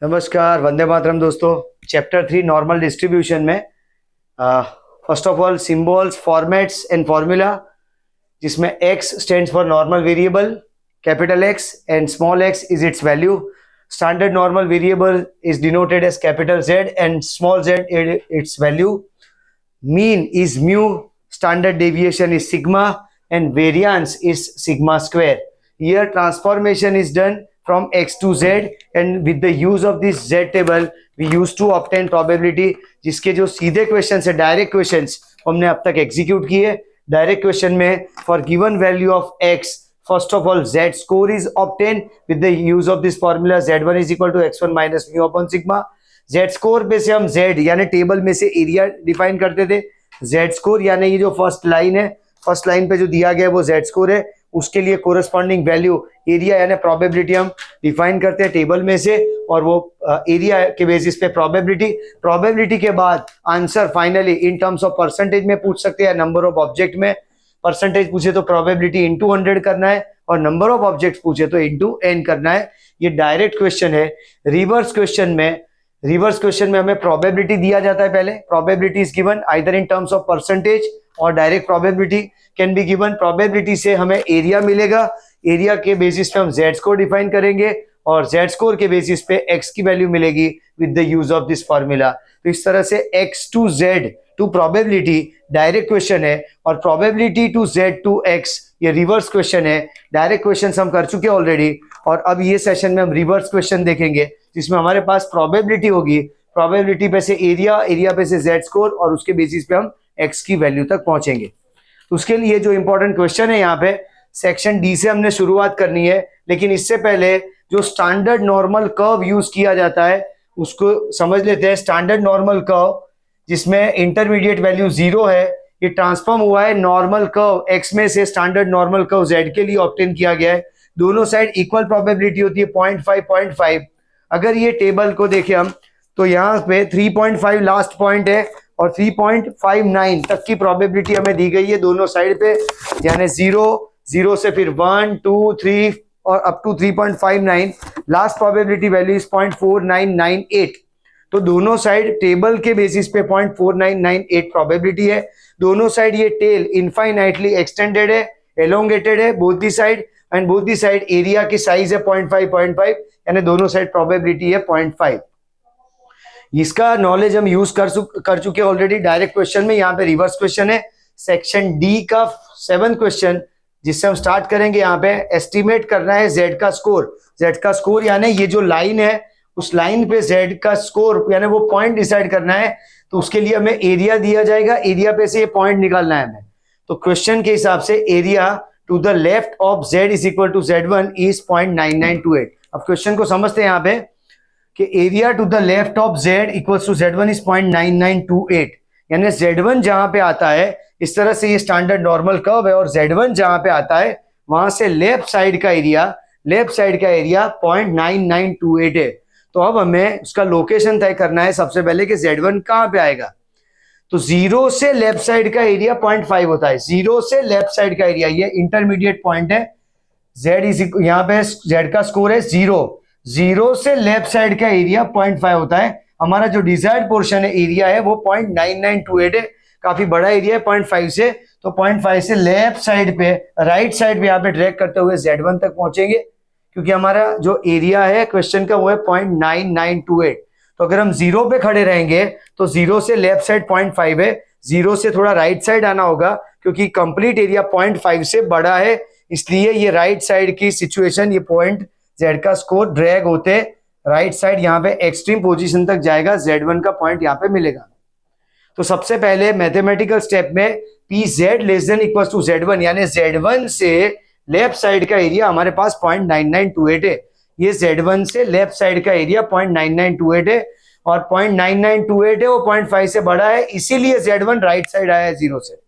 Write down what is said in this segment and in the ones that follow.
नमस्कार, वंदे मातरम दोस्तों। Chapter 3 normal distribution में first of all symbols, formats and formula, जिसमें x stands for normal variable capital X and small x is its value. Standard normal variable is denoted as capital Z and small z its value. Mean is mu, standard deviation is sigma and variance is sigma square. Here transformation is done from x to z and with the use of this z table we used to obtain probability, जिसके जो सीधे question है, direct questions हमने अब तक execute किए। Direct question में for given value of x first of all z score is obtain with the use of this formula z1 is equal to x1 minus mu upon sigma. z score पे से हम z यानी table में से area define करते थे। z score यानी ये जो फर्स्ट लाइन है, फर्स्ट लाइन पे जो दिया गया है वो z स्कोर है, उसके लिए कोरस्पॉन्डिंग वैल्यू एरिया यानी प्रोबेबिलिटी हम डिफाइन करते हैं टेबल में से, और वो एरिया के बेसिस पे प्रोबेबिलिटी के बाद answer finally in terms of percentage में पूछ सकते हैं, नंबर ऑफ ऑब्जेक्ट में। परसेंटेज पूछे तो प्रोबेबिलिटी इंटू 100 करना है, और नंबर ऑफ ऑब्जेक्ट पूछे तो इंटू n करना है। ये डायरेक्ट क्वेश्चन है। रिवर्स क्वेश्चन में हमें प्रोबेबिलिटी दिया जाता है। पहले probability is given either in terms of percentage और direct probability can be given. Probability से हमें एरिया मिलेगा, एरिया के बेसिस पे हम z स्कोर डिफाइन करेंगे, और z स्कोर के बेसिस पे x की वैल्यू मिलेगी with the use of this formula. तो इस तरह से x to z to probability direct question है, और probability to z to x ये रिवर्स क्वेश्चन है। डायरेक्ट क्वेश्चन हम कर चुके ऑलरेडी, और अब ये सेशन में हम रिवर्स क्वेश्चन देखेंगे जिसमें हमारे पास प्रोबेबिलिटी होगी, प्रोबेबिलिटी पे से एरिया, एरिया पे से z स्कोर, और उसके बेसिस पे हम x की वैल्यू तक पहुंचेंगे। तो उसके लिए जो इंपॉर्टेंट क्वेश्चन है यहाँ पे सेक्शन डी से हमने शुरुआत करनी है, लेकिन इससे पहले जो स्टैंडर्ड नॉर्मल कर्व यूज किया जाता है उसको समझ लेते हैं। स्टैंडर्ड नॉर्मल कर्व जिसमें इंटरमीडिएट वैल्यू 0 है, ये ट्रांसफॉर्म हुआ है नॉर्मल कर्व x में से स्टैंडर्ड नॉर्मल कर्व z के लिए ऑब्टेन किया गया है। दोनों साइड इक्वल प्रोबेबिलिटी होती है 0.5 अगर ये टेबल को देखें हम तो यहाँ पे 3.5 लास्ट पॉइंट है और 3.59 तक की प्रोबेबिलिटी हमें दी गई है दोनों साइड पे, यानी 0 से फिर 1 2 3 और up to 3.59। Last probability value is 0.4998। तो दोनों साइड टेबल के बेसिस पे 0.4998 प्रोबेबिलिटी है। दोनों साइड ये टेल इनफाइनाइटली एक्सटेंडेड है, एलोंगेटेड है both the side, and both the side area की साइज है 0.5 यानी दोनों साइड प्रोबेबिलिटी है 0.5। इसका नॉलेज हम यूज कर चुके ऑलरेडी डायरेक्ट क्वेश्चन में। यहाँ पे रिवर्स क्वेश्चन है सेक्शन डी का 7th क्वेश्चन, जिससे हम स्टार्ट करेंगे। यहाँ पे एस्टिमेट करना है z का स्कोर यानी ये जो लाइन है उस लाइन पे z का स्कोर यानी वो पॉइंट डिसाइड करना है। तो उसके लिए हमें एरिया दिया जाएगा, एरिया पे से ये पॉइंट निकालना है हमें। तो क्वेश्चन के हिसाब से area to the left of z is equal to z1 is 0.9928। अब क्वेश्चन को समझते हैं यहाँ पे कि area to the left of z equals to z1 is 0.9928, यानी z1 जहां पे आता है, इस तरह से ये स्टैंडर्ड नॉर्मल कर्व है, और z1 जहां पे आता है वहां से लेफ्ट साइड का एरिया 0.9928 है। तो अब हमें उसका लोकेशन तय करना है सबसे पहले कि z1 कहां पे आएगा। तो 0 से लेफ्ट साइड का एरिया 0.5 होता है। 0 से लेफ्ट साइड का एरिया ये इंटरमीडिएट पॉइंट है। z इज यहाँ पे z का स्कोर है 0 से लेफ्ट साइड का एरिया 0.5 होता है। हमारा जो डिजायर्ड पोर्शन है एरिया है वो 0.9928 है, काफी बड़ा एरिया है 0.5 से। तो 0.5 से लेफ्ट साइड पे राइट साइड पे यहाँ पे ड्रैग करते हुए z1 तक पहुंचेंगे, क्योंकि हमारा जो एरिया है क्वेश्चन का वो है 0.9928। तो अगर हम 0 पे खड़े रहेंगे तो 0 से लेफ्ट साइड 0.5 है, 0 से थोड़ा राइट साइड आना होगा, क्योंकि कंप्लीट एरिया 0.5 से बड़ा है, इसलिए ये राइट साइड की सिचुएशन, ये पॉइंट z का स्कोर ड्रैग होते राइट साइड यहाँ पे एक्सट्रीम पोजीशन तक जाएगा, z1 का पॉइंट यहाँ पे मिलेगा। तो सबसे पहले मैथमेटिकल स्टेप में pz less than equal to z1 यानी z1 से लेफ्ट साइड का एरिया हमारे पास 0.9928 है। ये z1 से लेफ्ट साइड का एरिया 0.9928 है, और 0.9928 है वो 0.5 से बड़ा है, इसीलिए z1 राइट साइड आया है 0 से।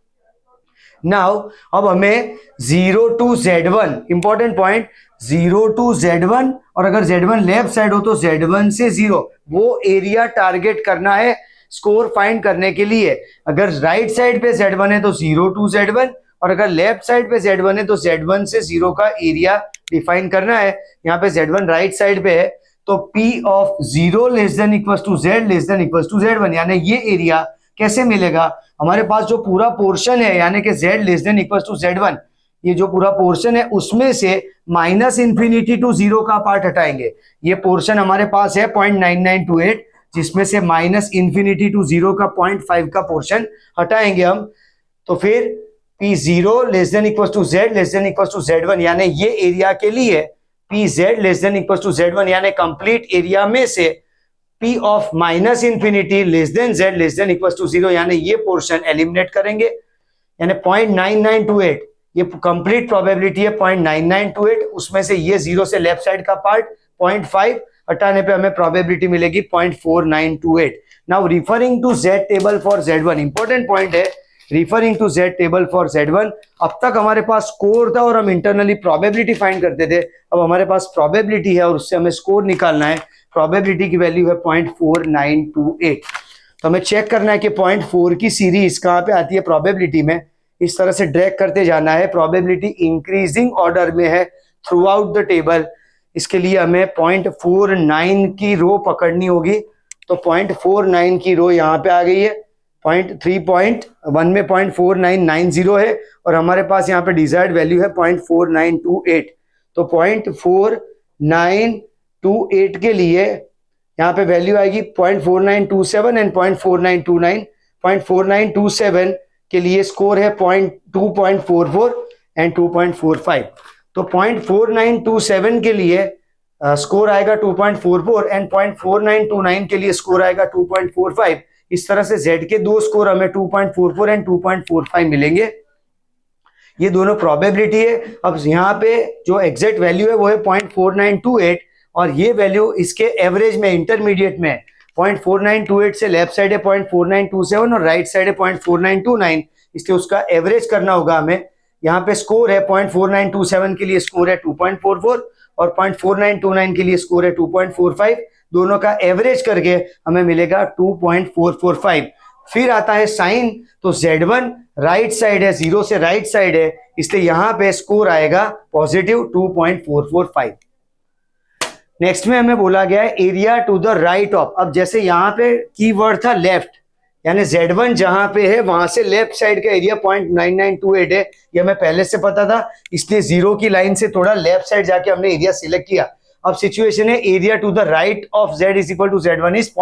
नाउ अब हमें 0 to z1, important point, 0 to z1, और अगर z1 लेफ्ट साइड हो तो z1 से 0 वो एरिया टारगेट करना है स्कोर फाइंड करने के लिए। अगर राइट साइड पे z1 है तो 0 टू z1, और अगर लेफ्ट साइड पे z1 है तो z1 से 0 का एरिया डिफाइन करना है। यहाँ पे z1 राइट साइड पे है, तो P of 0 less than equals to Z less than equals to Z1, यानी ये एरिया कैसे मिलेगा, हमारे पास जो पूरा पोर्शन है यानी कि Z less than equals to Z1, ये जो पूरा पोर्शन है उसमें से माइनस इंफिनिटी टू 0 का पार्ट हटाएंगे। ये पोर्शन हमारे पास है 0.9928, जिसमें से माइनस इंफिनिटी टू 0 का 0.5 का पोर्शन हटाएंगे हम, तो फिर P0 less than equals to Z less than equals to Z1, यानी ये एरिया के लिए PZ less than equals to Z1, यानी कंप्लीट एरिया में से P of minus infinity less than Z less than equals to 0, यानी ये portion eliminate करेंगे, यानी 0.9928 ये कंप्लीट प्रोबेबिलिटी है 0.9928, उसमें से ये 0 से लेफ्ट साइड का पार्ट 0.5 हटाने पे हमें प्रोबेबिलिटी मिलेगी 0.4928। Now referring to Z table for Z1, important point है, referring to Z table for Z1। अब तक हमारे पास स्कोर था और हम इंटरनली प्रोबेबिलिटी फाइंड करते थे, अब हमारे पास प्रोबेबिलिटी है और उससे हमें स्कोर निकालना है। प्रोबेबिलिटी की वैल्यू है 0.4928, तो हमें चेक करना है कि 0.4 की सीरीज कहाँ पे आती है प्रोबेबिलिटी में, इस तरह से ड्रैग करते जाना है। प्रोबेबिलिटी इंक्रीजिंग ऑर्डर में है थ्रू आउट द टेबल, इसके लिए हमें 0.49 की रो पकड़नी होगी, तो 0.49 की रो यहाँ पे आ गई है, 3.1 में 0.4990 है और हमारे पास यहाँ पे डिजायर्ड वैल्यू है 0.4928, तो 0.4928 के लिए यहाँ पे वैल्यू आएगी 0.4927 एंड 0.4929। 0.4927 के लिए स्कोर है 2.44 एंड 2.45, तो 0.4927 के लिए स्कोर आएगा 2.44 एंड 0.4929 के लिए स्कोर आएगा 2.45। इस तरह से Z के दो स्कोर हमें 2.44 एंड 2.45 मिलेंगे, ये दोनों प्रोबेबिलिटी है। अब यहाँ पे जो एग्जैक्ट वैल्यू है वो है 0.4928 और ये वैल्यू इसके एवरेज में इंटरमीडिएट में 0.4928 से लेफ्ट साइड है 0.4927 और राइट साइड है 0.4929, इसलिए उसका एवरेज करना होगा हमें। यहाँ पे स्कोर है 0.4927 के लिए स्कोर है 2.44 और 0.4929 के लिए स्कोर है 2.45, दोनों का एवरेज करके हमें मिलेगा 2.445। फिर आता है साइन, तो Z1 राइट साइड है, 0 से राइट साइड है, इसलिए यहां पे स्कोर आएगा पॉजिटिव 2.445। नेक्स्ट में हमें बोला गया है area to the right of, अब जैसे यहाँ पे कीवर्ड था लेफ्ट, यानी Z1 जहां पे है वहां से लेफ्ट साइड का एरिया 0.9928 है, ये हमें पहले से पता था, इसलिए 0 की लाइन से थोड़ा लेफ्ट साइड जाके हमने एरिया सिलेक्ट किया। अब सिचुएशन है area to the right of Z is equal to Z1 is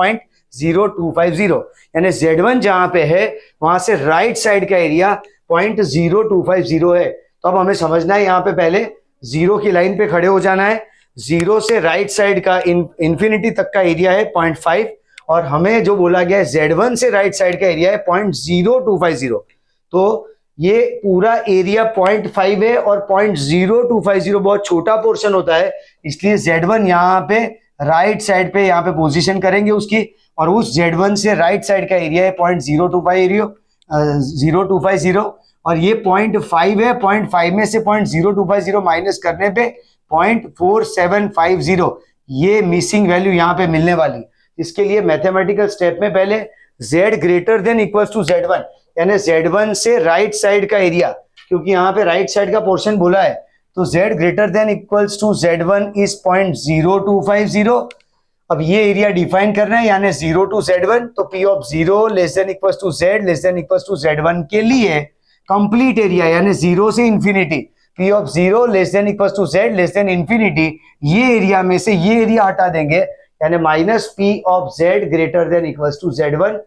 0.0250, यानी Z1 जहां पे है वहां से राइट साइड का एरिया 0.0250 है। तो अब हमें समझना है यहाँ पे पहले 0 की लाइन पे खड़े हो जाना है, 0 से राइट साइड का इंफिनिटी तक का एरिया है 0.5 और हमें जो बोला गया है Z1 से राइट साइड का एरिया है 0.0250, तो ये पूरा एरिया 0.5 है और 0.0250 बहुत छोटा पोर्शन होता है, इसलिए Z1 यहाँ पे राइट साइड पे यहाँ पे पोजीशन करेंगे उसकी, और उस Z1 से राइट साइड का एरिया है 0.0250 और ये 0.5 है, 0.5 में से 0.0250 माइनस करने पे 0.4750, ये मिसिंग वैल्यू यहाँ पे मिलने वाली। इसके लिए मैथमेटिकल स्टेप में पहले Z greater than equals to Z1, यानी Z1 से राइट साइड का एरिया, क्योंकि यहाँ पे राइट साइड का पोर्शन बोला है, तो Z greater than equals to Z1 is 0.0250। अब ये एरिया डिफाइन करना है, यानी 0 टू Z1, तो P of 0 less than equals to Z less than equals to Z1 के लिए कंप्लीट एरिया यानी 0 से infinity, P of 0 less than equals to Z less than infinity, ये एरिया में से ये एरिया हटा देंगे, यानी minus P of Z greater than equals to Z1,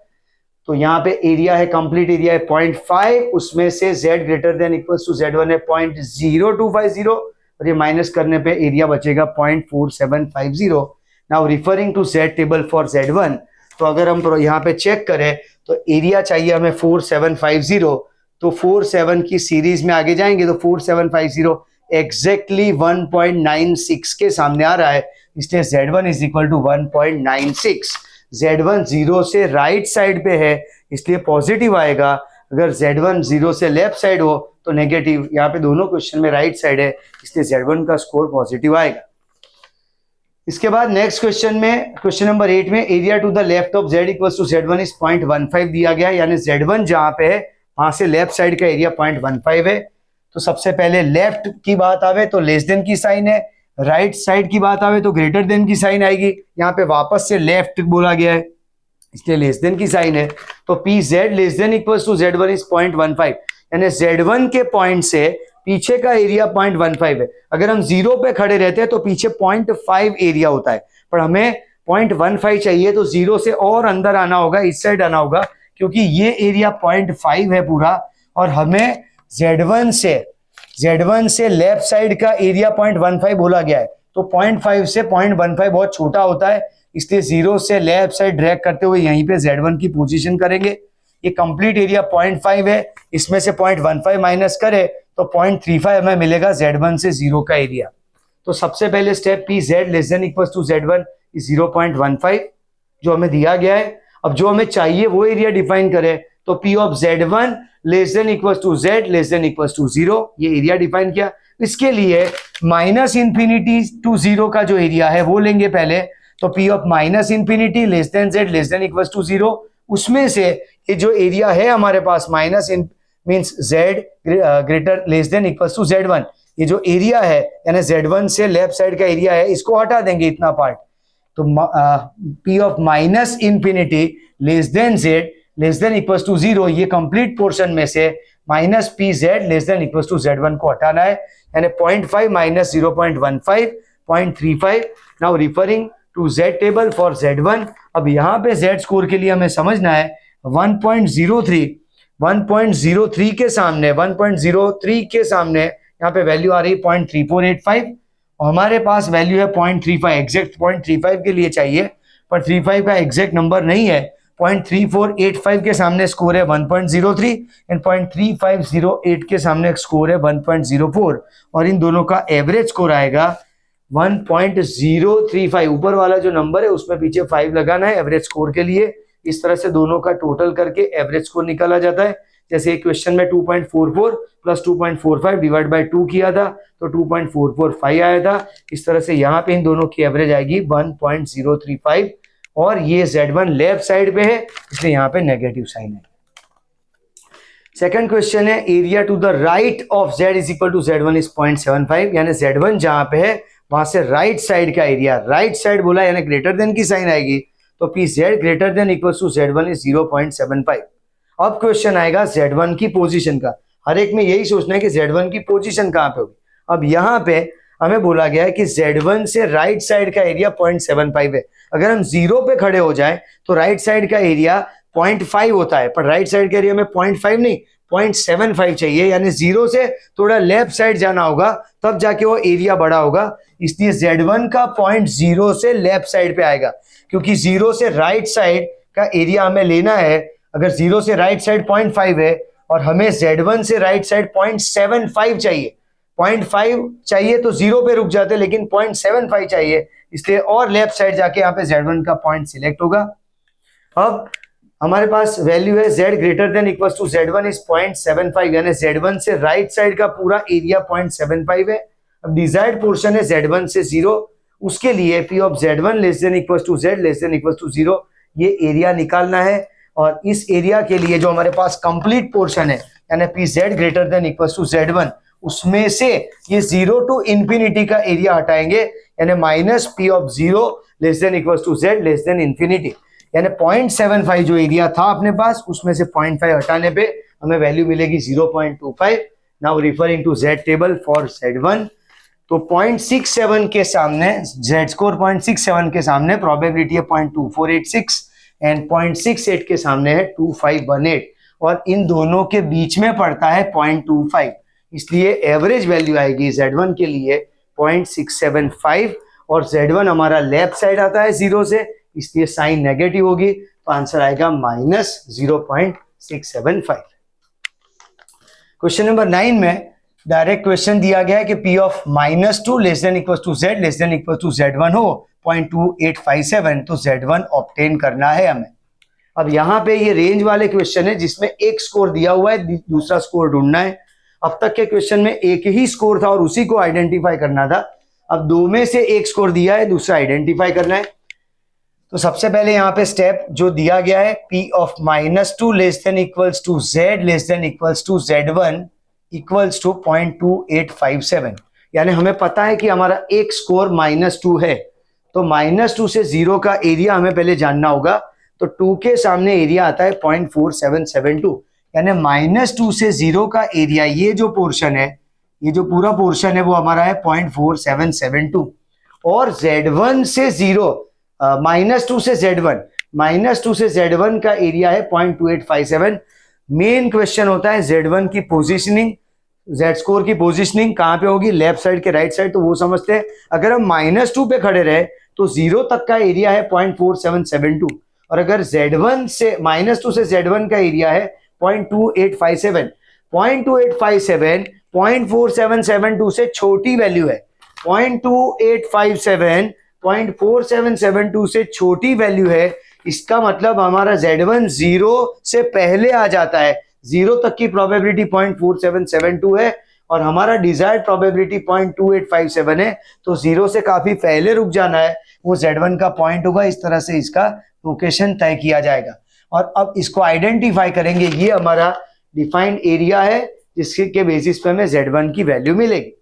तो यहाँ पे एरिया है कंप्लीट एरिया है 0.5, उसमें से Z greater than equals to Z1 है 0.0250 और ये माइनस करने पे एरिया बचेगा 0.4750। Now referring to Z table for Z1, तो अगर हम यहाँ पे चेक करें तो एरिया चाहिए हमें 4750, तो 47 की सीरीज में आगे जाएंगे तो 4750 एग्जैक्टली 1.96 के सामने आ रहा है, इसलिए Z1 is equal to 1.96। Z1 0 से राइट साइड पे है इसलिए पॉजिटिव आएगा, अगर Z1 0 से लेफ्ट साइड हो तो नेगेटिव, यहाँ पे दोनों क्वेश्चन में राइट साइड है इसलिए Z1 का स्कोर पॉजिटिव आएगा। इसके बाद नेक्स्ट क्वेश्चन में, क्वेश्चन नंबर 8 में area to the left of Z equals to Z1 is 0.15 दिया गया है, यानी Z1 जहां पे है वहां से लेफ्ट साइड का एरिया 0.15 है। तो सबसे पहले लेफ्ट की बात आवे तो लेस देन की साइन है, राइट साइड की बात आवे तो ग्रेटर देन की साइन आएगी, यहाँ पे वापस से लेफ्ट बोला गया है इसलिए लेस देन की साइन है, तो P Z less than equal to Z1 is 0.15, यानी Z1 के पॉइंट से पीछे का एरिया 0.15 है। अगर हम 0 पे खड़े रहते हैं तो पीछे 0.5 एरिया होता है, पर हमें 0.15 चाहिए तो 0 से और अंदर आना होगा, इस साइड आना होगा, क्योंकि ये एरिया 0.5 है पूरा, और हमें Z1 से लेफ्ट साइड का एरिया 0.15 बोला गया है, तो 0.5 से 0.15 बहुत छोटा होता है, इसलिए 0 से लेफ्ट साइड ड्रैग करते हुए यहीं पे Z1 की पोजीशन करेंगे। ये कंप्लीट एरिया 0.5 है, इसमें से 0.15 माइनस करे तो 0.35 हमें मिलेगा Z1 से 0 का एरिया। तो सबसे पहले step P Z less than equal to Z1 is 0.15 जो हमें दिया गया है। अब जो हमें चाहिए वो एरिया डिफाइन करें, तो P of Z1 less than equal to Z less than equal to 0, ये एरिया डिफाइन किया। इसके लिए माइनस इंफिनिटी टू 0 का जो एरिया है वो लेंगे पहले, तो P of minus infinity less than Z less than equal to 0, उसमें से ये जो एरिया है हमारे पास minus means Z greater less than equal to Z1, ये जो एरिया है यानी Z1 से लेफ्ट साइड का एरिया है, इसको हटा देंगे इतना पार्ट, तो P of minus infinity less than Z less than equal to 0, ये कंप्लीट पोर्शन में से minus P Z less than equal to Z1 को हटाना है, यानी 0.5 minus 0.15 0.35। Now referring to Z table for Z1, अब यहाँ पे Z स्कोर के लिए हमें समझना है 1.03 के सामने 1.03 के सामने यहाँ पे वैल्यू आ रही है 0.3485, और हमारे पास वैल्यू है 0.35, एग्जैक्ट 0.35 के लिए चाहिए, पर 35 का एग्जैक्ट नंबर नहीं है। 0.3485 के सामने स्कोर है 1.03 एंड 0.3508 के सामने स्कोर है 1.04, और इन दोनों का एवरेज स्कोर आएगा 1.035। ऊपर वाला जो नंबर है उसमें पीछे 5 लगाना है एवरेज स्कोर के लिए। इस तरह से दोनों का टोटल करके एवरेज स्कोर निकाला जाता है। जैसे एक क्वेश्चन में 2.44 प्लस 2.45 डिवाइड बाय 2 किया था तो 2.445 आया था। इस तरह से यहाँ पे इन दोनों की एवरेज आएगी 1.035, और ये Z1 लेफ्ट साइड पे है इसलिए यहाँ पे नेगेटिव साइन है। सेकंड क्वेश्चन है area to the right of Z is equal to Z1 is 0.75, यानी Z1 जहाँ पे है वहां से राइट साइड का एरिया, राइट साइड बोला यानी ग्रेटर देन की साइन आएगी, तो P Z greater than equal to Z1 is 0.75। अब क्वेश्चन आएगा Z1 की पोजीशन का। हर एक में यही सोचना है कि Z1 की पोजीशन कहाँ पे होगी। अब यहाँ पे हमें बोला गया है कि Z1 से राइट साइड का एरिया 0.75 है। अगर हम 0 पे खड़े हो जाए तो राइट साइड का एरिया 0.5 होता है, पर राइट साइड के एरिया में 0.5 नहीं 0.75 चाहिए, यानी 0 से थोड़ा लेफ्ट साइड जाना होगा तब जाके वो एरिया बड़ा होगा। इसलिए Z1 का पॉइंट 0 से लेफ्ट साइड पे आएगा, क्योंकि 0 से राइट साइड का एरिया हमें लेना है। अगर 0 से राइट साइड 0.5 है और हमें Z1 से राइट साइड 0.75 चाहिए, 0.5 चाहिए तो 0 पे रुक जाते, लेकिन 0.75 चाहिए, इसलिए और लेफ्ट साइड जाके यहाँ पे Z1 का पॉइंट सिलेक्ट होगा। अब हमारे पास वैल्यू है Z greater than equal to Z1 is 0.75, यानी Z1 से राइट साइड का पूरा एरिया 0.75 है। अब डिजायर्ड पोर्शन है Z1 से 0, उसके लिए P of Z1 less than equal to Z less than equal to 0, ये एरिया निकालना है। और इस एरिया के लिए जो हमारे पास कंप्लीट पोर्शन है यानी P Z greater than equal to Z1, उसमें से ये 0 टू इंफिनिटी का एरिया हटाएंगे, यानी minus P of 0 less than equal to Z less than infinity, यानी 0.75 जो एरिया था अपने पास उसमें से 0.5 हटाने पे हमें वैल्यू मिलेगी 0.25। Now referring to Z table for Z1, तो 0.67 के सामने Z स्कोर 0.67 के सामने प्रोबेबिलिटी है 0.2486 एंड 0.68 के सामने है 2518, और इन दोनों के बीच में पड़ता है 0.25, इसलिए एवरेज वैल्यू आएगी Z1 के लिए 0.675, और Z1 हमारा लेफ्ट साइड आता है 0 से, इसलिए साइन नेगेटिव होगी, तो आंसर आएगा -0.675। क्वेश्चन नंबर 9 में डायरेक्ट क्वेश्चन दिया गया है कि P of -2 less than equal to Z less than equal to Z1 हो 0.2857, तो Z1 ऑब्टेन करना है हमें। अब यहाँ पे ये रेंज वाले क्वेश्चन है जिसमें एक स्कोर दिया हुआ है, दूसरा स्कोर ढूंढना है। अब तक के क्वेश्चन में एक ही स्कोर था और उसी को आइडेंटिफाई करना था। अब दो में से एक स्कोर दिया है, दूसरा आइडेंटिफाई करना है। तो सबसे पहले यहाँ पे स्टेप जो दिया गया है P of -2 less than equals to Z less than equals to Z1 equals to 0.2857, यानी हमें पता है कि हमारा एक स्कोर -2 है, तो -2 से 0 का एरिया हमें पहले जानना होगा। तो 2 के सामने एरिया आता है 0.4772, यानी -2 से 0 का एरिया, ये जो पोर्शन है, ये जो पूरा पोर्शन है वो हमारा है 0.4772। और Z1 से 0, -2 से Z1 का एरिया है 0.2857। मेन क्वेश्चन होता है Z1 की पोजीशनिंग, Z स्कोर की पोजीशनिंग कहां पे होगी, लेफ्ट साइड के राइट साइड, तो वो समझते हैं। अगर हम -2 पे खड़े रहे तो 0 तक का एरिया है 0.4772, और अगर Z1 से -2 से Z1 का एरिया है 0.2857, 0.4772 से छोटी वैल्यू है, 0.2857 0.4772 से छोटी वैल्यू है। इसका मतलब हमारा Z1 0 से पहले आ जाता है, 0 तक की प्रोबेबिलिटी 0.4772 है और हमारा डिजायर्ड प्रोबेबिलिटी 0.2857 है, तो 0 से काफी पहले रुक जाना है, वो Z1 का पॉइंट होगा। इस तरह से इसका लोकेशन तय किया जाएगा। और अब इसको आइडेंटिफाई करेंगे, ये हमारा डिफाइंड एरिया है जिसके बेसिस पे हमें Z1 की वैल्यू मिलेगी।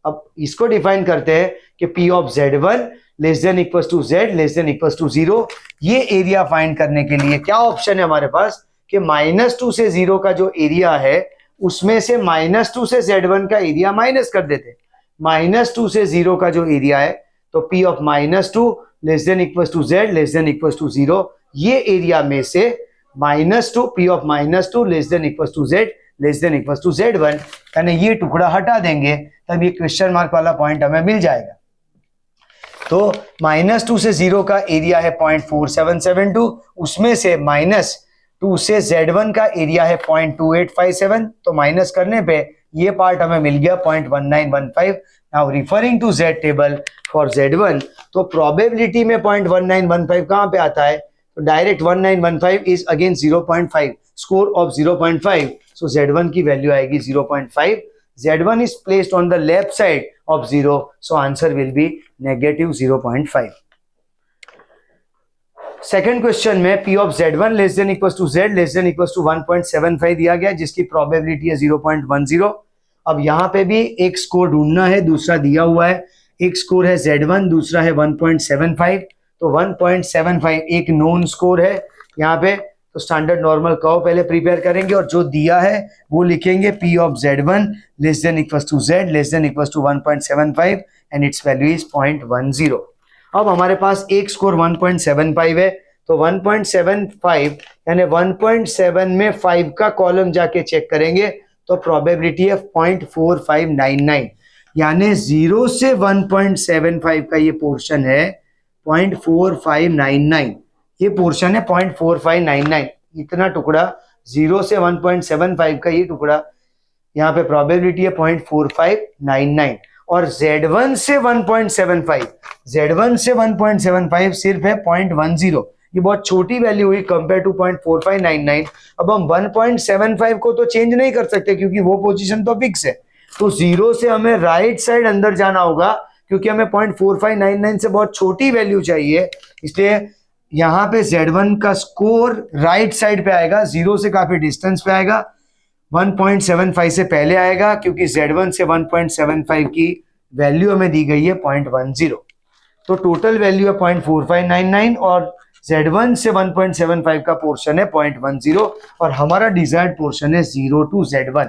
अब इसको डिफाइन करते हैं कि P of Z1 less than equal to Z less than equal to 0। ये एरिया फाइंड करने के लिए क्या ऑप्शन है हमारे पास कि -2 से 0 का जो एरिया है उसमें से -2 से Z1 का एरिया माइनस कर देते। -2 से 0 का जो एरिया है तो P of -2 less than equal to Z less than equal to 0, ये एरिया में से -2 P of -2 less than equal to Z less than equal to Z1, यानी ये टुकड़ा हटा देंगे तब ये क्वेश्चन मार्क वाला पॉइंट हमें मिल जाएगा। तो -2 से 0 का एरिया है 0.4772, उसमें से -2 से Z1 का एरिया है 0.2857, तो माइनस करने पे ये पार्ट हमें मिल गया 0.1915। Now referring to Z table for Z1, तो प्रोबेबिलिटी में 0.1915 कहां पे आता है, तो direct 1915 is again 0.5, score of 0.5, so Z1 की वैल्यू आएगी 0.5। Z1 is placed on the left side of 0, so answer will be negative 0.5. Second question में P of Z1 less than equal to Z less than equal to 1.75 दिया गया, जिसकी probability है 0.10। अब यहाँ पे भी एक स्कोर ढूंढना है, दूसरा दिया हुआ है, एक स्कोर है Z1, दूसरा है 1.75, तो 1.75 एक नोन स्कोर है यहाँ पे। तो स्टैंडर्ड नॉर्मल कर्व पहले प्रिपेयर करेंगे और जो दिया है वो लिखेंगे P of Z1 less than equal to Z less than equal to 1.75 and its value is 0.10। अब हमारे पास एक स्कोर 1.75 है, तो 1.75 यानी 1.7 में 5 का कॉलम जाके चेक करेंगे तो प्रोबेबिलिटी है 0.4599, यानी 0 से 1.75 का ये पोर्शन है 0.4599, ये पोर्शन है 0.4599। इतना टुकड़ा 0 से 1.75 का ये टुकड़ा, यहाँ पे प्रोबेबिलिटी है 0.4599। और Z1 से 1.75 सिर्फ है 0.10, ये बहुत छोटी वैल्यू हुई कंपेयर टू 0.4599। अब हम 1.75 को तो चेंज नहीं कर सकते क्योंकि वो पोजीशन तो फिक्स है, तो 0 से हमें राइट साइड अंदर जाना होगा क्योंकि हमें 0.4599 से बहुत छोटी वैल्यू चाहिए, इसलिए यहाँ पे Z1 का स्कोर राइट साइड पे आएगा, 0 से काफी डिस्टेंस पे आएगा, 1.75 से पहले आएगा क्योंकि Z1 से 1.75 की वैल्यू हमें दी गई है 0.10, तो टोटल वैल्यू है 0.4599 और Z1 से 1.75 का पोर्शन है 0.10 और हमारा डिजायर्ड पोर्शन है 0 टू Z1।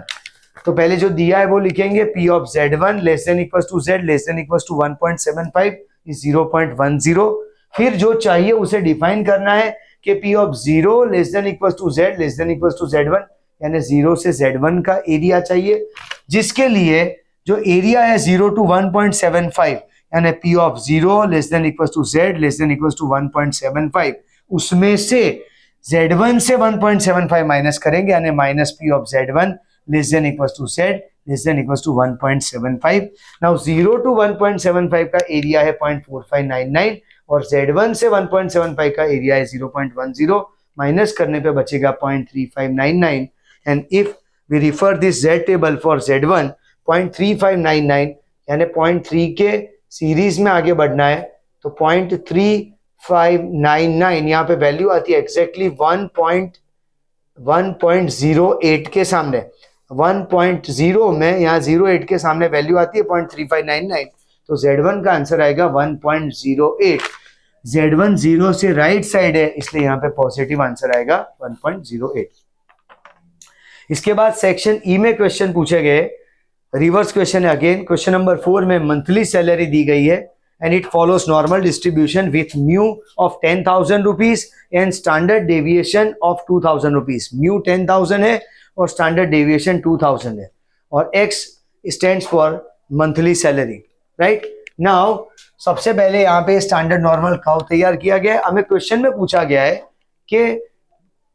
तो पहले जो दिया है वो लिखेंगे P of Z1 less than equal to Z less than equal to 1.75 is 0.10। फिर जो चाहिए उसे डिफाइन करना है कि P of 0 less than equal to Z less than equal to Z1, यानी 0 से Z1 का एरिया चाहिए, जिसके लिए जो एरिया है 0 टू 1.75 यानी P of 0 less than equal to Z less than equal to 1.75, उसमें से Z1 से 1.75 माइनस करेंगे यानी minus P of Z1 less than equal to Z less than equal to 1.75। Now 0 to 1.75 का एरिया है 0.4599 और Z1 से 1.75 का एरिया है 0.10, माइनस करने पे बचेगा 0.3599 and if we refer this Z table for Z1 0.3599 यानी 0.3 के सीरीज में आगे बढ़ना है तो 0.3599 यहाँ पे वैल्यू आती है एग्जैक्टली 1.08 के सामने, 1.0 में यहाँ 08 के सामने वैल्यू आती है 0.3599, तो Z1 का आंसर आएगा 1.08। Z1 0 से राइट साइड है, इसलिए यहाँ पे पॉजिटिव आंसर आएगा 1.08। इसके बाद सेक्शन ई में क्वेश्चन पूछे गए, रिवर्स क्वेश्चन है अगेन। क्वेश्चन नंबर 4 में मंथली सैलरी दी गई है and it follows normal distribution with mu of 10,000 rupees and standard deviation of 2,000 rupees. Mu 10,000 है और स्टैंडर्ड डेविएशन 2,000 है, और x stands for monthly salary, right. Now सबसे पहले यहाँ पे स्टैंडर्ड नॉर्मल कर्व तैयार किया गया है। हमें क्वेश्चन में पूछा गया है कि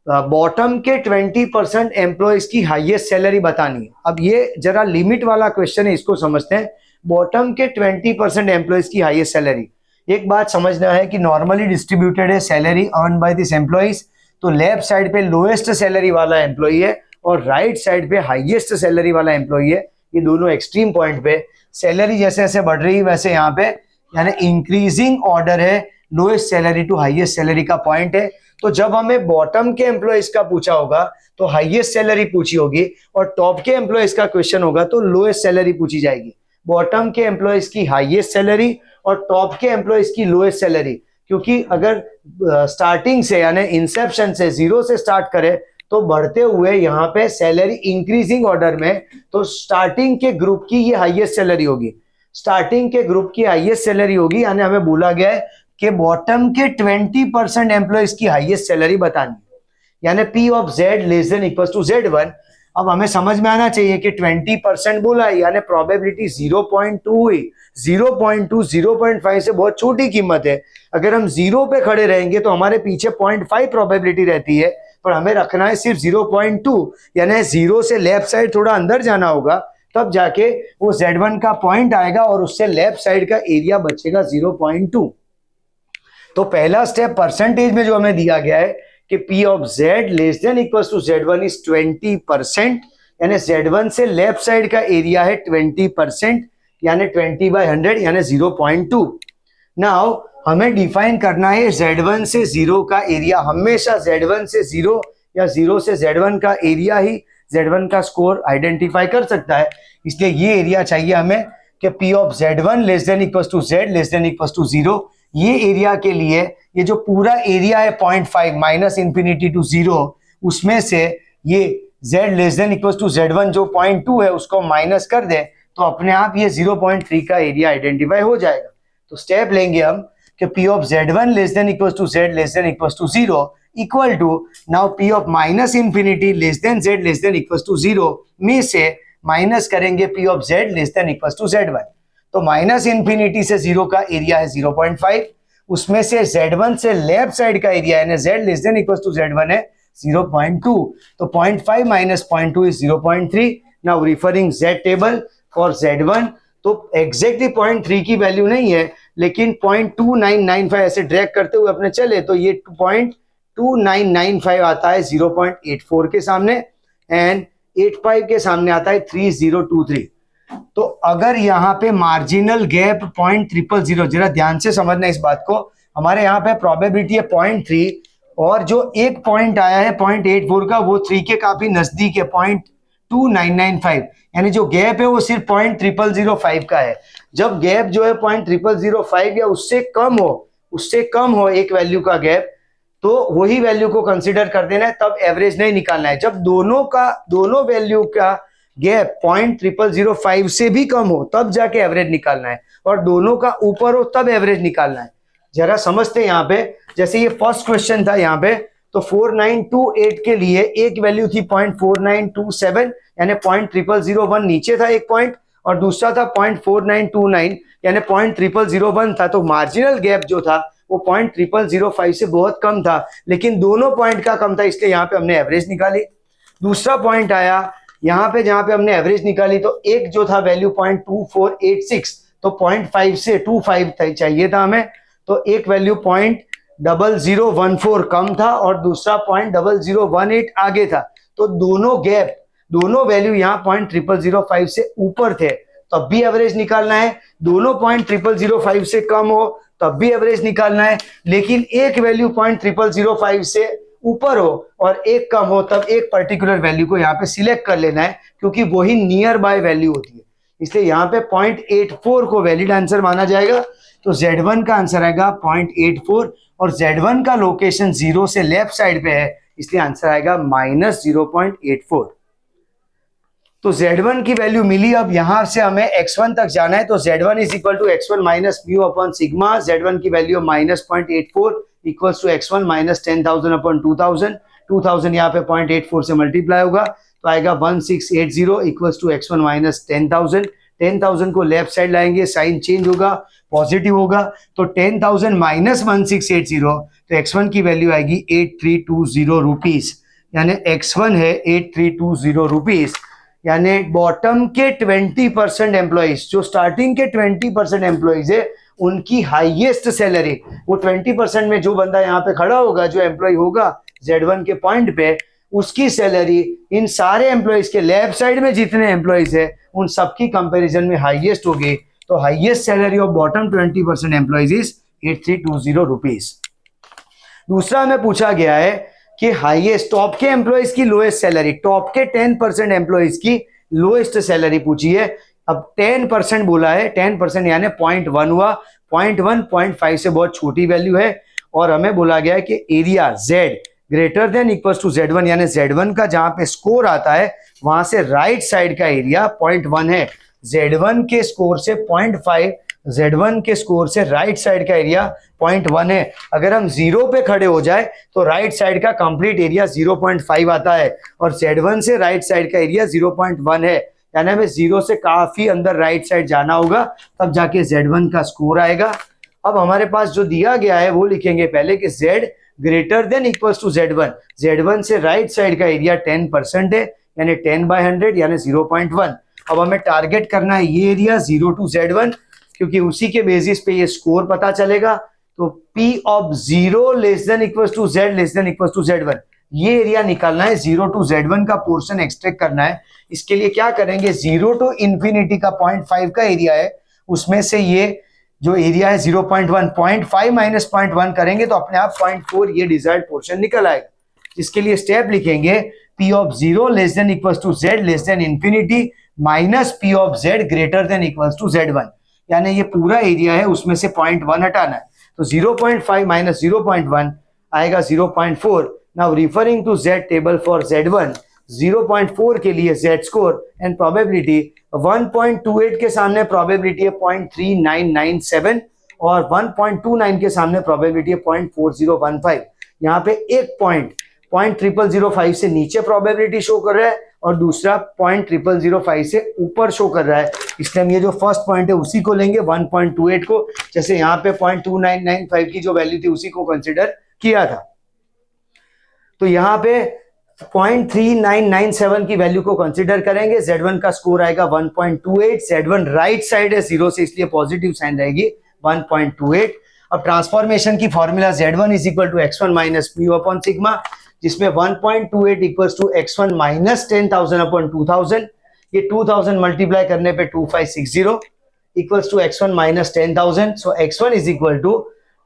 बॉटम के 20% एम्प्लॉयज की हाईएस्ट सैलरी बतानी है। अब ये जरा लिमिट वाला क्वेश्चन है, इसको समझते हैं। बॉटम के 20% एम्प्लॉयज की हाईएस्ट सैलरी, एक बात समझना है कि नॉर्मली डिस्ट्रीब्यूटेड है salary earn by this employees, तो लेफ्ट साइड पे लोएस्ट सैलरी वाला एम्प्लॉय है और राइट साइड पे हाईएस्ट सैलरी वाला एम्प्लॉय है। ये दोनों एक्सट्रीम पॉइंट पे सैलरी जैसे जैसे बढ़ रही है वैसे यहाँ पे यानी इंक्रीजिंग ऑर्डर है, lowest salary to highest salary का पॉइंट है। तो जब हमें बॉटम के एम्प्लॉयज का पूछा होगा तो हाईएस्ट सैलरी पूछी होगी, और टॉप के एम्प्लॉयज का क्वेश्चन होगा तो लोएस्ट सैलरी पूछी जाएगी। बॉटम के एम्प्लॉयज की हाईएस्ट सैलरी और टॉप के एम्प्लॉयज की लोएस्ट सैलरी, क्योंकि अगर स्टार्टिंग से यानी इंसेप्शन से 0 से स्टार्ट करें तो बढ़ते हुए यहाँ पे सैलरी इंक्रीजिंग ऑर्डर में, तो स्टार्टिंग के ग्रुप की ये हाईएस्ट सैलरी होगी। स्टार्टिंग के ग्रुप की हाईएस्ट सैलरी होगी, यानी हमें बोला गया है कि बॉटम के 20% एम्प्लॉयज की हाईएस्ट सैलरी बतानी, यानी P of Z less than equal to Z1। अब हमें समझ में आना चाहिए कि 20% बोला है, यानी प्रोबेबिलिटी 0.2 हुई। 0.2 0.5 से बहुत छोटी कीमत है। अगर हम 0 पे खड़े रहेंगे तो हमारे पीछे 0.5 प्रोबेबिलिटी रहती है, पर हमें रखना है सिर्फ 0.2, यानी 0 से लेफ्ट साइड थोड़ा अंदर जाना होगा, तब जाके वो Z1 का पॉइंट आएगा और उससे लेफ्ट साइड का एरिया बचेगा 0.2। तो पहला स्टेप परसेंटेज में जो हमें दिया गया है कि P of Z less than equal to Z1 is 20%, यानी Z1 से लेफ्ट साइड का एरिया है 20%, यानी 20/100 यानी 0.2। नाउ हमें डिफाइन करना है Z1 से 0 का एरिया। हमेशा Z1 से 0 या 0 से Z1 का एरिया ही Z1 का स्कोर आइडेंटिफाई कर सकता है, इसलिए ये एरिया चाहिए हमें कि P of Z1 less than equal to Z less than equal to 0। ये एरिया के लिए ये जो पूरा एरिया है 0.5 माइनस इंफिनिटी टू 0, उसमें से ये Z less than equal to Z1 जो 0.2 है उसको माइनस कर दे तो अपने आप ये 0.3 का एरिया आइडेंटिफाई हो जाएगा। तो स्टेप लेंगे हम कि P of Z1 less than equal to Z less than equal to 0 equal to now P of minus infinity less than Z less than equal to 0 में से माइनस करेंगे P of Z less than equal to Z1। तो minus infinity से 0 का area है 0.5, उसमें से Z1 से लेफ्ट साइड का एरिया है Z less than equal to Z1 है 0.2, तो 0.5 minus 0.2 is 0.3। Now referring Z table for Z1, तो एग्जैक्टली 0.3 की वैल्यू नहीं है, लेकिन 0.2995 ऐसे ड्रैग करते हुए अपने चले तो ये 0.2995 आता है 0.84 के सामने, एंड 85 के सामने आता है 3023। तो अगर यहाँ पे मार्जिनल गैप 0.000, जरा ध्यान से समझना इस बात को, हमारे यहाँ पे प्रोबेबिलिटी है 0.3 और जो एक पॉइंट आया है 0.84 का वो 3 के काफी नजदीक है 0.2995, यानी जो गैप है वो सिर्फ 0.0005 का है। जब गैप जो है 0.0005 या उससे कम हो एक वैल्यू का गैप, तो वही वैल्यू को कंसिडर कर देना है, तब एवरेज नहीं निकालना है। जब दोनों वैल्यू का गैप 0.0005 से भी कम हो तब जाके एवरेज निकालना है, और दोनों का ऊपर हो तब एवरेज निकालना है। जरा समझते हैं यहाँ पे, जैसे ये फर्स्ट क्वेश्चन था यहाँ पे, तो 4928 के लिए एक वैल्यू थी 0.4927 यानी 0.0001 नीचे था एक पॉइंट, और दूसरा था 0.4929 यानी 0.0001 था। तो मार्जिनल गैप जो था वो 0.0005 से बहुत कम था, लेकिन दोनों पॉइंट का कम था, इसलिए यहाँ पे हमने एवरेज निकाली। दूसरा पॉइंट आया यहाँ पे जहां पे हमने एवरेज निकाली, तो एक जो था वैल्यू 0.2486, तो 0.5 से 25 चाहिए था हमें, तो एक वैल्यू 0.0014 कम था और दूसरा 0.0018 आगे था। तो दोनों वैल्यू यहाँ 0.0005 से ऊपर थे तब भी एवरेज निकालना है, दोनों 0.0005 से कम हो तब भी एवरेज निकालना है, लेकिन एक वैल्यू 0.0005 से ऊपर हो और एक कम हो तब एक पर्टिकुलर वैल्यू को यहाँ पे सिलेक्ट कर लेना है, क्योंकि वही नियर बाय वैल्यू होती है। इसलिए यहाँ पे 0.84 को वैलिड आंसर माना जाएगा। तो Z1 का आंसर आएगा 0.84 और Z1 का लोकेशन 0 से लेफ्ट साइड पे है, इसलिए आंसर आएगा -0.84। तो Z1 की वैल्यू मिली। अब यहां से हमें X1 तक जाना है, तो Z1 is equal to X1 minus mu upon sigma. Z1 की value -0.84 equals to X1 minus 10,000 upon 2,000। 2,000 यहाँ पे 0.84 से मल्टीप्लाई होगा तो आएगा 1680 इक्वल्स टू X1 माइनस 10,000। 10,000 को लेफ्ट साइड लाएंगे, साइन चेंज होगा, पॉजिटिव होगा, तो 10,000 माइनस 1680 तो X1 की वैल्यू आएगी 8320 रुपीज, यानी X1 है 8320 रुपीज। यानी बॉटम के 20% एम्प्लॉइज, जो स्टार्टिंग के 20% एम्प्लॉइज है, उनकी हाईएस्ट सैलरी, वो 20% में जो बंदा यहाँ पे खड़ा होगा, जो एम्प्लॉय होगा Z1 के पॉइंट पे, उसकी सैलरी इन सारे एम्प्लॉइज के लेफ्ट साइड में जितने एम्प्लॉइज है उन सबकी कंपैरिजन में हाईएस्ट होगी। तो highest salary of bottom 20% employees is 8320 rupees. दूसरा हमें पूछा गया है कि हाईएस्ट टॉप के एम्प्लॉइज की लोएस्ट सैलरी, टॉप के 10% एम्प्लॉइज की लोएस्ट सैलरी पूछी है। अब 10% बोला है, 10% यानी 0.1 हुआ। 0.1 0.5 से बहुत छोटी वैल्यू है। और हमें बोला गया है कि area Z greater than equals to Z1, यानी Z1 का जहां पे स्कोर आता है वहां से राइट साइड का एरिया 0.1 है। Z1 के स्कोर से 0.5, Z1 के स्कोर से राइट साइड का एरिया 0.1 है। अगर हम 0 पे खड़े हो जाए तो राइट साइड का कंप्लीट एरिया 0.5 आता है और Z1 से राइट साइड का एरिया 0.1 है, यानी हमें 0 से काफी अंदर राइट साइड जाना होगा तब जाके Z1 का स्कोर आएगा। अब हमारे पास जो दिया गया है वो लिखेंगे पहले कि Z greater than equals to Z1। Z1 से राइट साइड का एरिया 10% है, यानी 10/100 यानी 0.1। अब हमें टारगेट करना है ये एरिया 0 टू Z1, क्योंकि उसी के बेसिस पे ये स्कोर पता चलेगा। तो P of 0 less than equals to Z less than equals to Z1, ये एरिया निकालना है। 0 टू Z1 का पोर्शन एक्सट्रैक्ट करना है। इसके लिए क्या करेंगे, 0 टू इंफिनिटी का 0.5 का एरिया है, उसमें से ये जो एरिया है 0.1, 0.5 माइनस 0.1 करेंगे तो अपने आप 0.4 ये डिजायर्ड पोर्शन निकल आएगा। इसके लिए स्टेप लिखेंगे P of 0 less than equals to Z less than infinity minus P of Z greater than equals to Z1, यानी ये पूरा एरिया है उसमें से 0.1 हटाना है। तो 0.5 माइनस 0.1 आएगा 0.4। Now referring to Z table for Z1, 0.4 के लिए Z स्कोर एंड प्रोबेबिलिटी, 1.28 के सामने प्रोबेबिलिटी है 0.3997 और 1.29 के सामने प्रोबेबिलिटी है 0.4015। यहाँ पे एक पॉइंट 0.0005 से नीचे प्रोबेबिलिटी शो कर रहा है और दूसरा 0.0005 से ऊपर शो कर रहा है, इसलिए हम ये जो फर्स्ट पॉइंट है उसी को लेंगे 1.28 को। जैसे यहाँ पे 0.2995 की जो वैल्यू थी उसी को कंसिडर किया था, तो यहाँ पे 0.3997 की वैल्यू को कंसीडर करेंगे। Z1 का स्कोर आएगा 1.28। Z1 राइट साइड है 0 से, इसलिए पॉजिटिव साइन रहेगी 1.28। अब ट्रांसफॉर्मेशन की formula Z1 is equal to X1 minus mu upon sigma, जिसमें 1.28 equals to X1 minus 10,000 upon 2,000। ये 2,000 मल्टीप्लाई करने पे 2560 equals to X1 minus 10,000। So X1 is equal to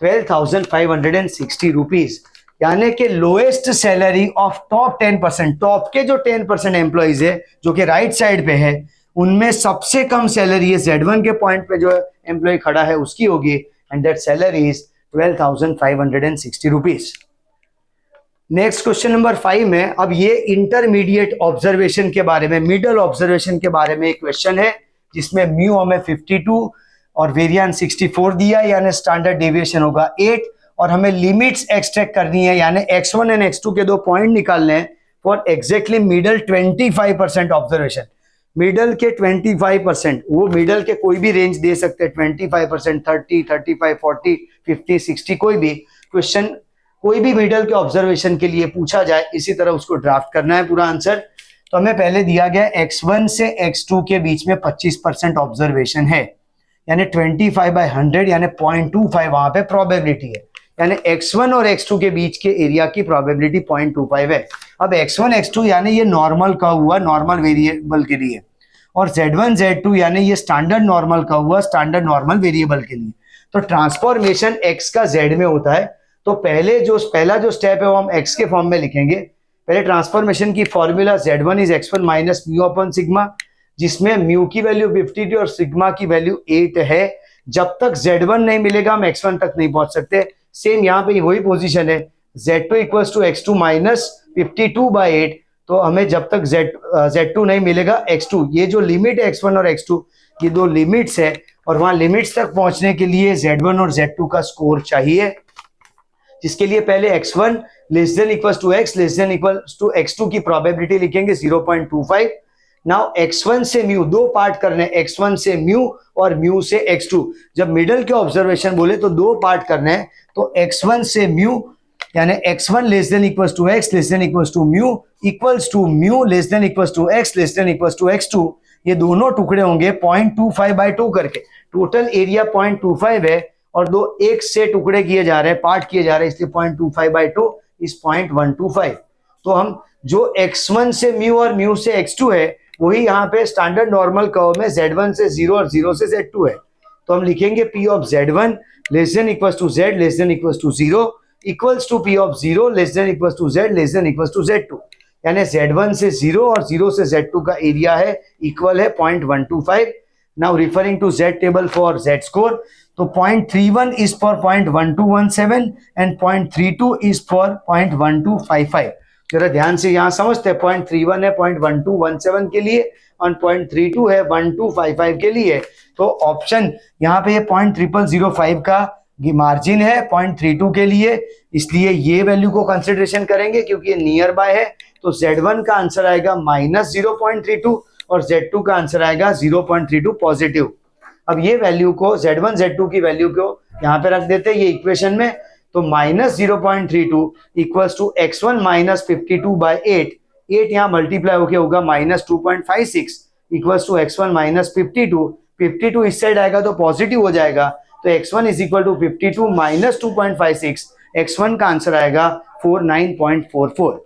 12,560 rupees, यानी कि lowest salary of top 10%, top के जो 10% employees है जो कि राइट साइड पे है, उनमें सबसे कम सैलरी है Z1 के पॉइंट पे जो एम्प्लॉय खड़ा है उसकी होगी, and that salary is 12,560 rupees. Next question number 5 में अब ये इंटरमीडिएट ऑब्जर्वेशन के बारे में, मिडल ऑब्जर्वेशन के बारे में एक क्वेश्चन है, जिसमें म्यू हमें 52 और वेरिएंस 64 दिया, यानी स्टैंडर्ड डेविएशन होगा 8, और हमें लिमिट्स एक्सट्रैक्ट करनी है, यानी X1 एंड X2 के दो पॉइंट निकालने हैं for exactly middle 25% observation. Middle के 25%, वो मिडल के कोई भी रेंज दे सकते हैं, 25%, 30, 35, 40, 50, 60, कोई भी क्वेश्चन, कोई भी मिडल के ऑब्जर्वेशन के लिए पूछा जाए, इसी तरह उसको ड्राफ्ट करना है पूरा आंसर। तो हमें पहले दिया गया X1 से X2 के बीच में 25% ऑब्जर्वेशन है, यानी 25/100 यानी 0.25 वहां पे प्रोबेबिलिटी है, यानी X1 और X2 के बीच के एरिया की प्रोबेबिलिटी 0.25 है। अब X1 X2 यानी ये नॉर्मल का हुआ नॉर्मल वेरिएबल के लिए, और Z1 Z2 यानी ये स्टैंडर्ड नॉर्मल का हुआ स्टैंडर्ड नॉर्मल वेरिएबल के लिए। तो ट्रांसफॉर्मेशन X का Z में होता है, तो पहला जो स्टेप है वो हम x के फॉर्म में लिखेंगे। पहले ट्रांसफॉर्मेशन की formula z1 is x1 minus mu upon sigma, जिसमें म्यू की वैल्यू 52 और सिग्मा की वैल्यू 8 है। जब तक z1 नहीं मिलेगा हम x1 तक नहीं पहुंच सकते। सेम यहाँ पे वही पोजीशन है, z2 equals to x2 minus 52/8। तो हमें जब तक z2 नहीं मिलेगा x2, ये जो लिमिट है x1 और x2, ये दो लिमिट्स है और वहां लिमिट्स तक पहुंचने के लिए z1 और z2 का स्कोर चाहिए, जिसके लिए पहले x1 less than equals to x less than equals to x2 की प्रोबेबिलिटी लिखेंगे 0.25। नाउ x1 से म्यू, दो पार्ट करने, x1 से म्यू और म्यू से x2। जब मिडल के ऑब्जर्वेशन बोले तो दो पार्ट करने हैं, तो x1 से म्यू यानी x1 less than equals to x less than equals to mu equals to mu less than equals to x less than equals to x2। ये दोनों टुकड़े होंगे 0.25/2 करके। टोटल एरिया 0.25 है और दो एक से टुकड़े किए जा रहे हैं, पार्ट किए जा रहे हैं, इसलिए 0.25/2 इज 0.125। तो हम जो x1 से म्यू और म्यू से x2 है वही यहाँ पे स्टैंडर्ड नॉर्मल कर्व में z1 से 0 और 0 से z2 है। तो हम लिखेंगे p of z1 less than equals to z less than equals to 0 equals to p of 0 less than equals to z less than equals to z2। यानी z1 से 0 और 0 से z2 का एरिया है इक्वल है 0.125। Now referring to z table for z score, तो 0.31 is for 0.1217 and 0.32 is for 0.1255। जरा ध्यान से यहाँ समझते हैं, 0.31 है 0.1217 के लिए और 0.32 है 1255 के लिए। तो ऑप्शन यहाँ पे 0.0005 का मार्जिन है 0.32 के लिए, इसलिए ये वैल्यू को कंसिडरेशन करेंगे क्योंकि ये नियर बाय है। तो z1 का आंसर आएगा -0.32 और z2 का आंसर आएगा 0.32 पॉजिटिव। अब ये वैल्यू को z1 z2 की वैल्यू को यहाँ पे रख देते हैं ये इक्वेशन में, तो -0.32 इक्वल्स टू x1 माइनस 52/8, 8 यहाँ मल्टीप्लाई होके होगा -2.56 इक्वल्स टू x1 माइनस 52 इस साइड आएगा तो पॉजिटिव हो जाएगा, तो x1 is equal to 52 minus 2.56, x1 का आंसर आएगा 49.44।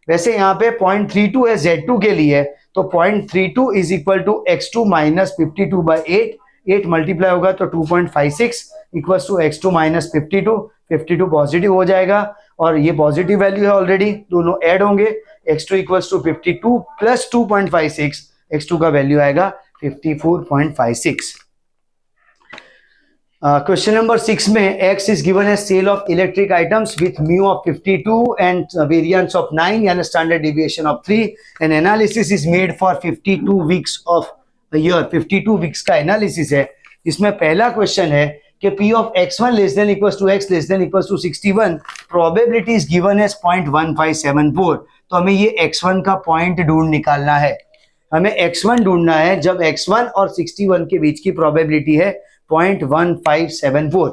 वैसे यहाँ पे 0.32 है z2 के लिए, तो 0.32 is equal to x2 minus 52/8, 8 multiply होगा तो 2.56 equals to x2 minus 52 positive हो जाएगा और ये पॉजिटिव वैल्यू है ऑलरेडी, दोनों ऐड होंगे, x2 equals to 52 plus 2.56, x2 का वैल्यू आएगा 54.56। क्वेश्चन नंबर 6 में x is given as sale of electric items with mu of 52 and variance of 9 यानी standard deviation of 3 and analysis is made for 52 weeks of a year। 52 weeks का analysis है, इसमें पहला question है कि p of x1 less than equals to x less than equals to 61, probability is given as 0.1574। तो हमें ये x1 का पॉइंट ढूंढ निकालना है, हमें x1 ढूंढना है जब x1 और 61 के बीच की प्रोबेबिलिटी है 0.1574।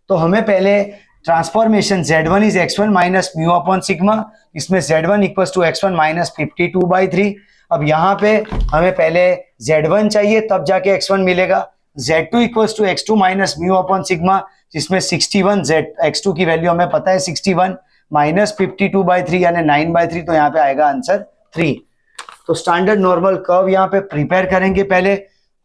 तो हमें पहले transformation z1 is x1 minus mu upon sigma, इसमें z1 equals to x1 minus 52/3। अब यहाँ पे हमें पहले z1 चाहिए तब जाके x1 मिलेगा, z2 equals to x2 minus mu upon sigma, जिसमें 61 x2 की वैल्यू हमें पता है 61 माइनस 52/3 यानी 9/3, तो यहाँ पे आएगा आंसर 3। तो स्टैंडर्ड नॉर्मल कर्व यहाँ पे प्रिपेयर करेंगे पहले।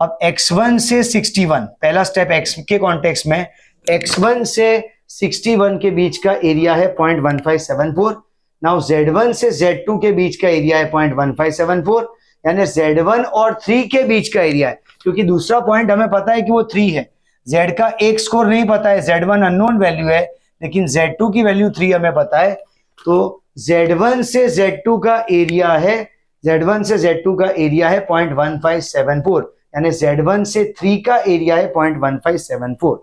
अब x1 से 61, पहला स्टेप x के कॉन्टेक्स्ट में x1 से 61 के बीच का एरिया है 0.1574। नाउ z1 से z2 के बीच का एरिया है 0.1574, यानी z1 और 3 के बीच का एरिया है, क्योंकि दूसरा पॉइंट हमें पता है कि वो 3 है, z का एक स्कोर नहीं पता है, z1 अननोन वैल्यू है लेकिन z2 की वैल्यू 3 हमें पता है। तो z1 से z2 का एरिया है, z1 से z2 का एरिया है 0.1574, यानी z1 से 3 का एरिया है 0.1574।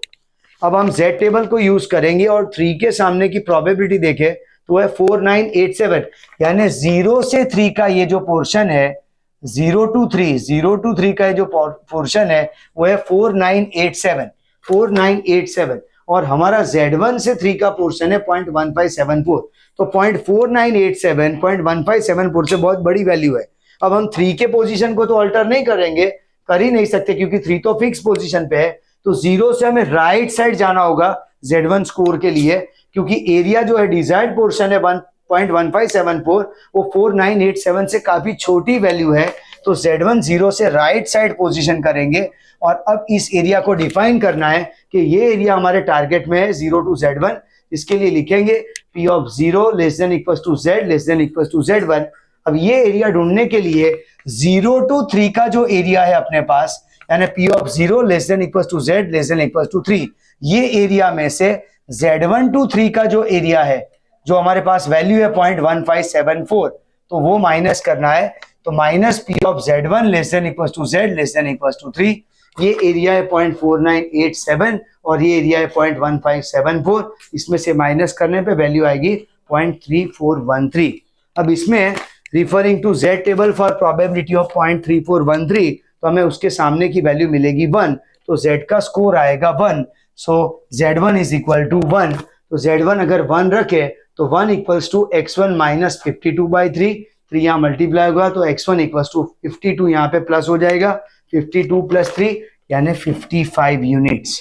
अब हम z टेबल को यूज करेंगे और 3 के सामने की प्रोबेबिलिटी देखें तो है 4987, यानी 0 से 3 का ये जो पोर्शन है 0 to 3 का ये जो पोर्शन है वो है 4987 और हमारा z1 से 3 का पोर्शन है 0.1574। तो 0.1574 से बहुत बड़ी वैल्यू है। अब हम 3 के पोजीशन को तो अल्टर नहीं करेंगे, कर ही नहीं सकते क्योंकि 3 तो फिक्स पोजीशन पे है, तो 0 से हमें राइट साइड जाना होगा z1 स्कोर के लिए, क्योंकि एरिया जो है डिजायर्ड पोर्शन है 0.1574 वो 4987 से काफी छोटी वैल्यू है, तो z1 0 से राइट साइड पोजीशन करेंगे और अब इस एरिया को डिफाइन करना है कि ये एरिया हमारे टारगेट में है 0 to z1, इसके लिए लिखेंगे P of 0 less than equal to Z less than equal to Z1। अब ये एरिया ढूंढने के लिए 0 to 3 का जो एरिया है अपने पास, यानी P of 0 less than equal to Z less than equal to 3, ये एरिया में से Z1 to 3 का जो एरिया है, जो हमारे पास वैल्यू है 0.1574, तो वो माइनस करना है। तो minus P of Z1 less than equal to Z less than equal to 3, ये एरिया है 0.4987 और ये एरिया है 0.1574, इसमें से माइनस करने पे वैल्यू आएगी 0.3413। अब इसमें referring to Z table for probability of 0.3413, तो हमें उसके सामने की वैल्यू मिलेगी 1, तो Z का स्कोर आएगा 1। सो Z1 इज इक्वल टू 1, तो Z1 अगर 1 रखे तो 1 इक्वल्स टू x1 माइनस 52/3, 3 यहाँ मल्टीप्लाई होगा तो x1 इक्वल्स टू 52 यहाँ पे प्लस हो जाएगा, 52 प्लस 3 यानी 55 यूनिट्स।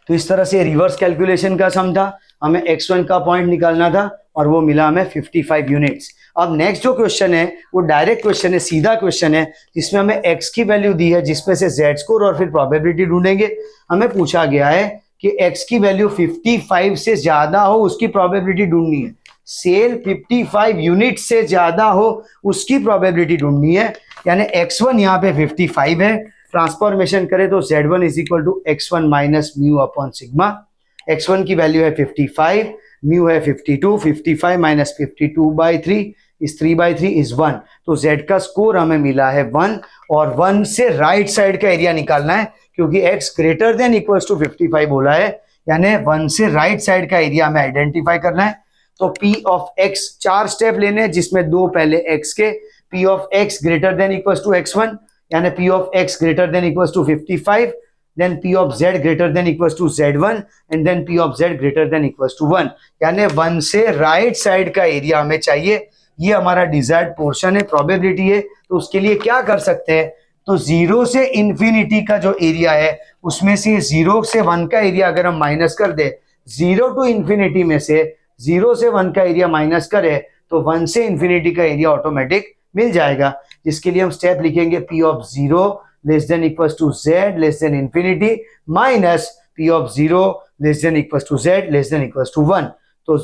तो इस तरह से रिवर्स कैलकुलेशन का सम था, हमें x1 का पॉइंट निकालना था और वो मिला हमें 55 यूनिट्स। अब नेक्स्ट जो क्वेश्चन है वो डायरेक्ट क्वेश्चन है, सीधा क्वेश्चन है, जिसमें हमें x की वैल्यू दी है, जिसमें से z स्कोर और फिर प्रोबेबिलिटी ढूंढेंगे। हमें पूछा गया है कि x की वैल्यू 55 से ज्यादा हो उसकी प्रोबेबिलिटी ढूंढनी है, सेल 55 यूनिट से ज्यादा हो उसकी प्रोबेबिलिटी ढूंढनी है, यानी x1 यहाँ पे 55 है, ट्रांसफॉर्मेशन करें तो Z1 is equal to x1 minus mu upon sigma. x1 की वैल्यू है 55, म्यू है 52, 55 माइनस 52/3 इस 3/3 इज 1, तो Z का स्कोर हमें मिला है 1, और 1 से राइट साइड का एरिया निकालना है क्योंकि x greater than equals to 55 बोला है, यानी 1 से राइट साइड का एरिया हमें आइडेंटिफाई करना है। तो P ऑफ x 4 स्टेप लेने हैं, जिसमें 2 पहले x के, P of x greater than equals to x1, यानी P of x greater than equals to 55, then P of Z greater than equals to Z1 and then P of Z greater than equals to 1, यानी 1 से right side का area हमें चाहिए। ये हमारा desired portion है, probability है, तो उसके लिए क्या कर सकते हैं, तो 0 से इन्फिनिटी का जो एरिया है उसमें से 0 से 1 का एरिया अगर हम माइनस कर दे, 0 टू इन्फिनिटी में से 0 से 1 का एरिया माइनस करे तो 1 से इन्फिनिटी का एरिया ऑटोमेटिक मिल जाएगा, जिसके लिए हम स्टेप लिखेंगे P of 0 less than equals to Z less than infinity minus P of 0 less than equals to Z less than equals to 1। तो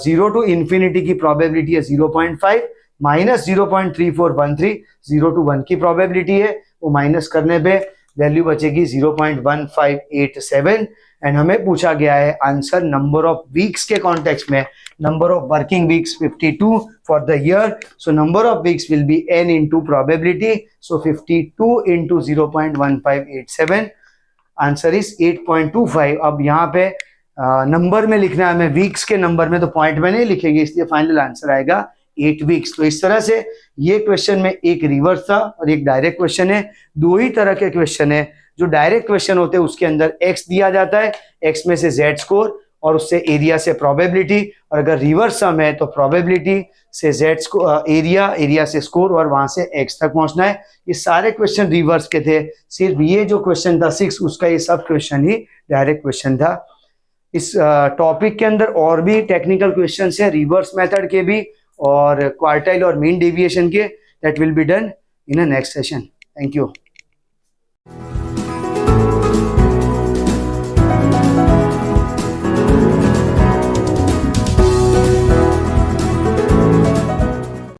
0 टू इन्फिनिटी की प्रोबेबिलिटी है 0.5 माइनस 0.3413, 0 टू 1 की प्रोबेबिलिटी है, वो माइनस करने पे वैल्यू बचेगी 0.1587, एंड हमें पूछा गया है आंसर नंबर ऑफ वीक्स के कॉन्टेक्स्ट में, number of working weeks 52 for the year, so number of weeks will be n into probability, so 52 into 0.1587, answer is 8.25। अब यहाँ पे नंबर में लिखना है हमें, वीक्स के नंबर में, तो पॉइंट में नहीं लिखेंगे, इसलिए फाइनल आंसर आएगा 8 वीक्स। तो इस तरह से ये क्वेश्चन में एक रिवर्स था और एक डायरेक्ट क्वेश्चन है, दो ही तरह के क्वेश्चन है। जो डायरेक्ट क्वेश्चन होते हैं उसके अंदर x दिया जाता है, x में से z स्कोर और उससे एरिया से प्रोबेबिलिटी, और अगर रिवर्स सम है तो प्रोबेबिलिटी से z स्कोर एरिया, एरिया से स्कोर और वहां से x तक पहुंचना है। ये सारे क्वेश्चन रिवर्स के थे, सिर्फ ये जो क्वेश्चन था 6 उसका ये सब क्वेश्चन ही डायरेक्ट क्वेश्चन था। इस टॉपिक के अंदर और भी टेक्निकल क्वेश्चन है, रिवर्स मेथड के भी और क्वार्टाइल और मीन डेविएशन के, that will be done in a next session. Thank you.